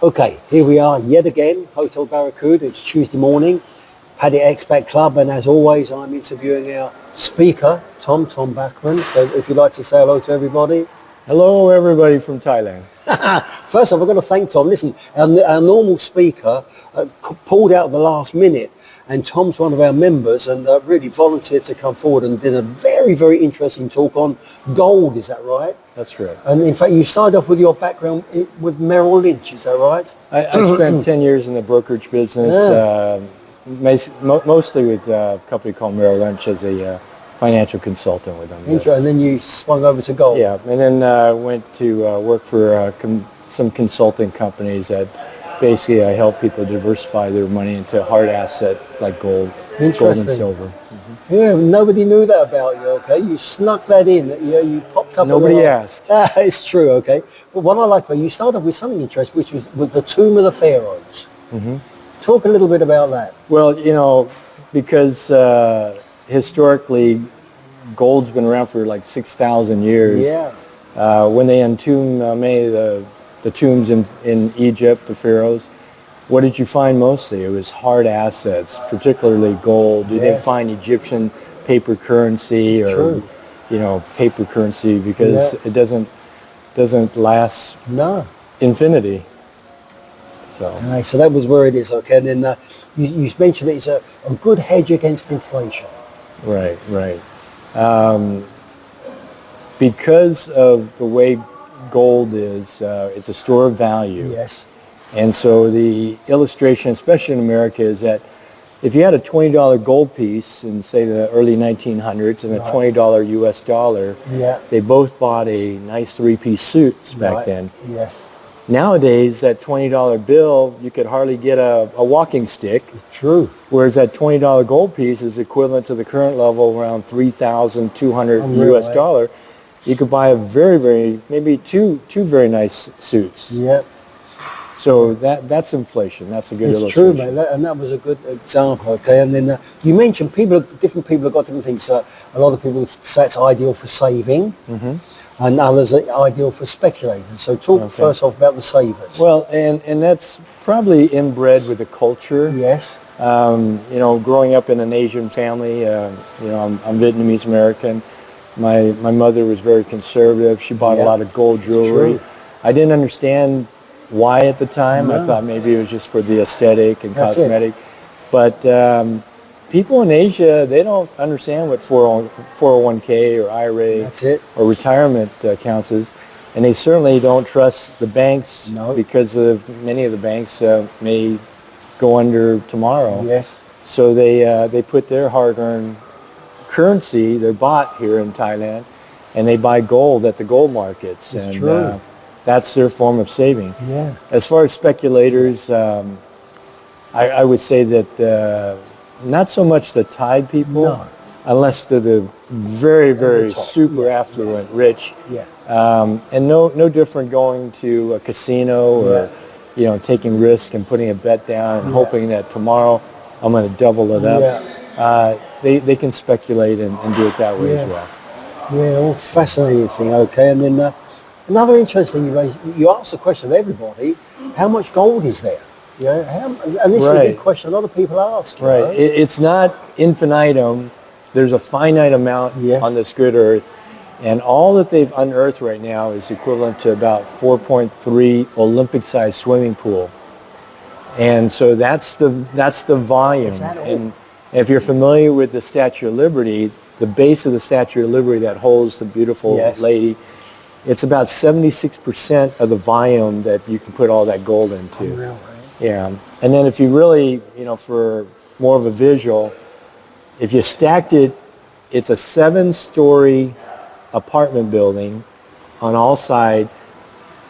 Okay, here we are yet again, Hotel Barracuda. It's Tuesday morning, Paddy Expat Club, and as always, I'm interviewing our speaker, Tom Bachman. So if you'd like to say hello to everybody. Hello, everybody from Thailand. First off, I've got to thank Tom. Listen, our normal speaker pulled out at the last minute, and Tom's one of our members and really volunteered to come forward and did a very, very interesting talk on gold. Is that right? That's right. And in fact, you started off with your background with Merrill Lynch. Is that right? I spent 10 years in the brokerage business, mostly with a company called Merrill Lynch as a financial consultant with them. Yes. And then you swung over to gold. Yeah, and then went to work for some consulting companies that basically I help people diversify their money into hard asset like gold and silver. Mm-hmm. Yeah, nobody knew that about you, okay? You snuck that in. You popped up. Nobody asked. It's true, okay? But what I like about you started with something interesting, which was with the Tomb of the Pharaohs. Mm-hmm. Talk a little bit about that. Well, because historically, gold's been around for like 6,000 years. Yeah. When they entombed many of the tombs in Egypt, the pharaohs, what did you find mostly? It was hard assets, particularly gold. You didn't find Egyptian paper currency paper currency because it doesn't last infinity. So that was where it is, okay? And then you mentioned it's a good hedge against inflation. Right. Because of the way gold is, it's a store of value. Yes. And so the illustration, especially in America, is that if you had a $20 gold piece in, say, the early 1900s and a $20 US dollar, they both bought a nice three-piece suits back then. Yes. Nowadays, that $20 bill, you could hardly get a walking stick. It's true. Whereas that $20 gold piece is equivalent to the current level around $3,200 US dollar. You could buy a maybe two very nice suits. Yep. So that's inflation. That's a good illustration. It's true, mate, and that was a good example, okay? And then you mentioned different people have got different things. A lot of people say it's ideal for saving, and others are ideal for speculators. So talk first off about the savers. Well, and that's probably inbred with the culture. Yes. Growing up in an Asian family, I'm Vietnamese American. My mother was very conservative. She bought a lot of gold jewelry. I didn't understand why at the time. I thought maybe it was just for the aesthetic and cosmetic. But people in Asia, they don't understand what 401k or IRA or retirement accounts is. And they certainly don't trust the banks because many of the banks may go under tomorrow. Yes. So they put their hard-earned currency, they're bought here in Thailand, and they buy gold at the gold markets. It's true. That's their form of saving. Yeah. As far as speculators, I would say that not so much the Thai people, unless they're the very, very super affluent, rich. Yeah. And no different going to a casino or taking risk and putting a bet down and hoping that tomorrow I'm going to double it up. Yeah. They can speculate and do it that way as well. Yeah, all fascinating thing, okay. And then another interesting thing you raised, you asked the question of everybody, how much gold is there? And this is a big question a lot of people ask. Right. It's not infinitum. There's a finite amount on this good earth. And all that they've unearthed right now is equivalent to about 4.3 Olympic-sized swimming pool. And so that's the volume. Is that all? And if you're familiar with the Statue of Liberty, the base of the Statue of Liberty that holds the beautiful lady, it's about 76% of the volume that you can put all that gold into. Unreal, right? Yeah. And then if you really, for more of a visual, if you stacked it, it's a 7-story apartment building on all sides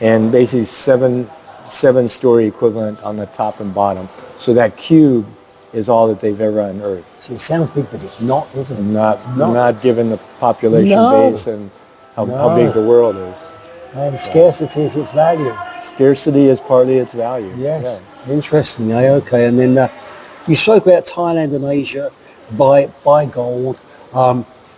and basically seven-story equivalent on the top and bottom. So that cube is all that they've ever unearthed. See, it sounds big, but it's not, is it? Not given the population base and how big the world is. And scarcity is its value. Scarcity is partly its value. Yes. Yeah. Interesting. Okay. And then you spoke about Thailand and Asia buy gold.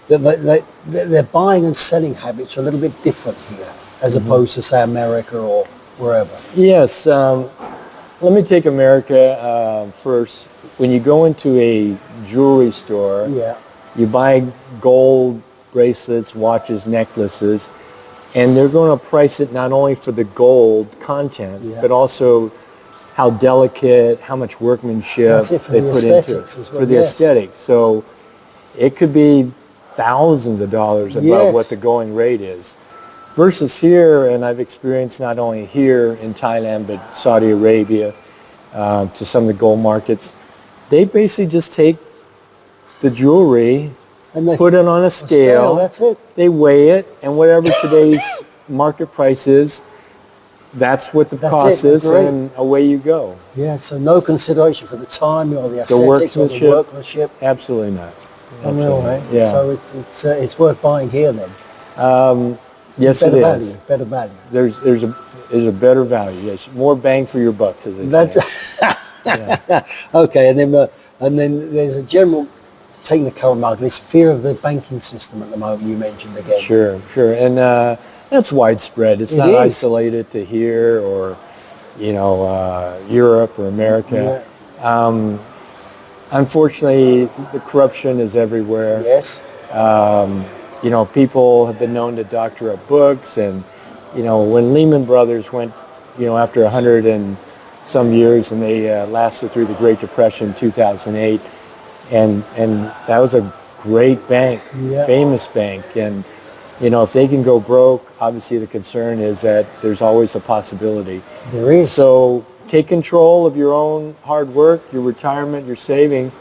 Their buying and selling habits are a little bit different here as opposed to, say, America or wherever. Yes. Let me take America first. When you go into a jewelry store, Yeah. you buy gold bracelets, watches, necklaces, and they're going to price it not only for the gold content, Yeah. but also how delicate, how much workmanship That's it, for they the put into it, aesthetics as well, for the yes. aesthetics. So it could be thousands of dollars above Yes. what the going rate is. Versus here, and I've experienced not only here in Thailand, but Saudi Arabia, to some of the gold markets, they basically just take the jewelry, And they put it on a scale, that's it. they weigh it, and whatever today's market price is, that's what the That's cost it, is, great. and away you go. Yeah, so no consideration for the time or the The aesthetics or the workmanship, workmanship. absolutely not. Unreal, Absolutely. eh? Yeah. So it's worth buying here then. Yes, Better it value, is. better value. There's a better value. Yes, more bang for your bucks, as they say. That's okay. And then there's a general, taking the current market, this fear of the banking system at the moment you mentioned again. Sure, and that's widespread. It's It not is. isolated to here or Europe or America. Yeah. Unfortunately, the corruption is everywhere. Yes. People have been known to doctor up books, and when Lehman Brothers went, after 100 and some years, and they lasted through the Great Depression in 2008, and that was a great bank, Yeah. famous bank, and if they can go broke, obviously the concern is that there's always a possibility. There is. So take control of your own hard work, your retirement, your saving,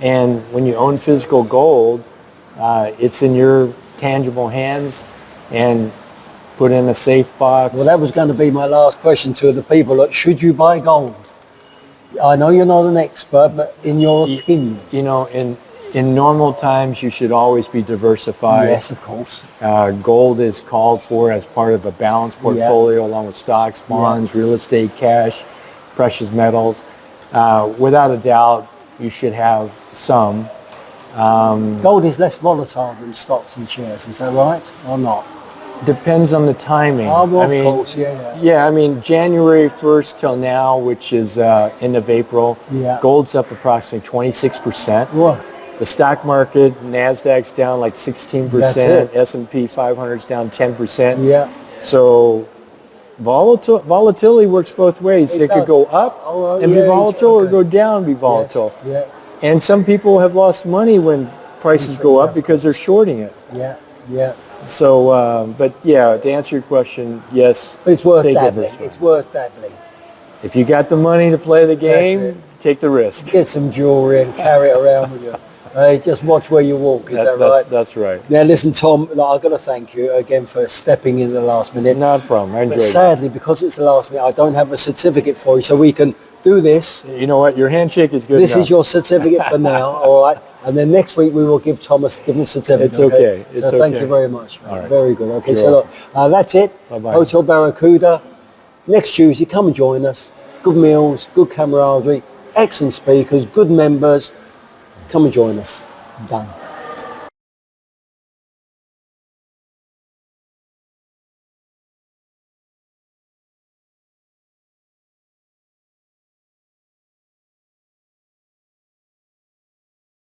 and when you own physical gold, it's in your tangible hands, and put in a safe box. Well, that was going to be my last question to the people. Look, should you buy gold? I know you're not an expert, but in your opinion. In normal times, you should always be diversified. Yes, of course. Gold is called for as part of a balanced portfolio, along with stocks, bonds, real estate, cash, precious metals. Without a doubt, you should have some. Gold is less volatile than stocks and shares, is that right or not? Depends on the timing. Oh, well, of course, yeah. Yeah, January 1st till now, which is end of April, Yeah. gold's up approximately 26%. Well, The stock market, NASDAQ's down like 16%, That's it. S&P 500's down 10%. yeah. So volatility works both ways. It could does. go up Oh, and yeah, be volatile, or okay. go down and be volatile. Yes, And some people have lost money when prices go up because they're shorting it. yeah. So, but yeah, to answer your question, yes, But it's worth stay dabbling. diversified. It's worth dabbling. If you got the money to play the game, it. take the risk. Get some jewelry and carry it around with you. Just watch where you walk, is that right? That's right. Now listen, Tom, I've got to thank you again for stepping in the last minute. Not a problem. I enjoyed But it. sadly, because it's the last minute, I don't have a certificate for you, so we can do this. You know what? Your handshake is good This enough. is your certificate for now, all right? And then next week we will give him a certificate. It's okay. So It's thank okay. you very much. All right. Very good. Okay, You're so look, that's it. Bye-bye. Hotel Barracuda. Next Tuesday, come and join us. Good meals, good camaraderie, excellent speakers, good members. Come and join us. Done.